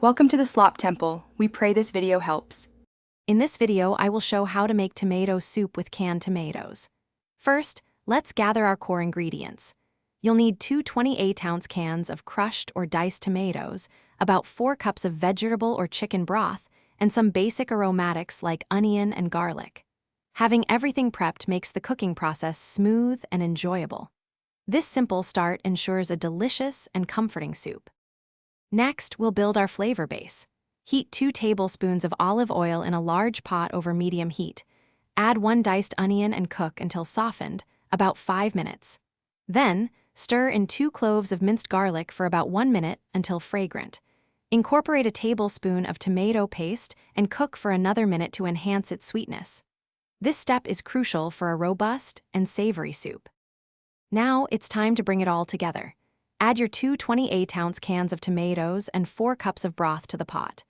Welcome to the Slop Temple. We pray this video helps. In this video, I will show how to make tomato soup with canned tomatoes. First, let's gather our core ingredients. You'll need 2 28-ounce cans of crushed or diced tomatoes, about 4 cups of vegetable or chicken broth, and some basic aromatics like onion and garlic. Having everything prepped makes the cooking process smooth and enjoyable. This simple start ensures a delicious and comforting soup. Next, we'll build our flavor base. Heat 2 tablespoons of olive oil in a large pot over medium heat. Add 1 diced onion and cook until softened, about 5 minutes. Then, stir in 2 cloves of minced garlic for about 1 minute until fragrant. Incorporate a tablespoon of tomato paste and cook for another minute to enhance its sweetness. This step is crucial for a robust and savory soup. Now it's time to bring it all together. Add your 2 28-ounce cans of tomatoes and 4 cups of broth to the pot.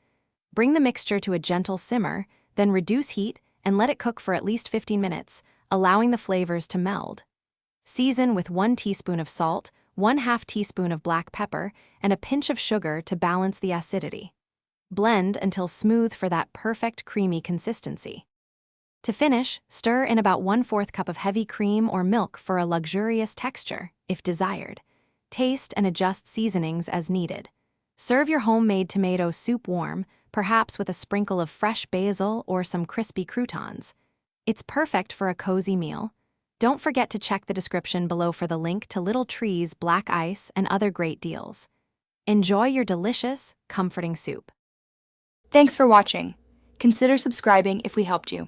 Bring the mixture to a gentle simmer, then reduce heat and let it cook for at least 15 minutes, allowing the flavors to meld. Season with 1 teaspoon of salt, 1/2 teaspoon of black pepper, and a pinch of sugar to balance the acidity. Blend until smooth for that perfect creamy consistency. To finish, stir in about 1/4 cup of heavy cream or milk for a luxurious texture, if desired. Taste and adjust seasonings as needed. Serve your homemade tomato soup warm, perhaps with a sprinkle of fresh basil or some crispy croutons. It's perfect for a cozy meal. Don't forget to check the description below for the link to Little Tree's black ice and other great deals. Enjoy your delicious, comforting soup. Thanks for watching. Consider subscribing if we helped you.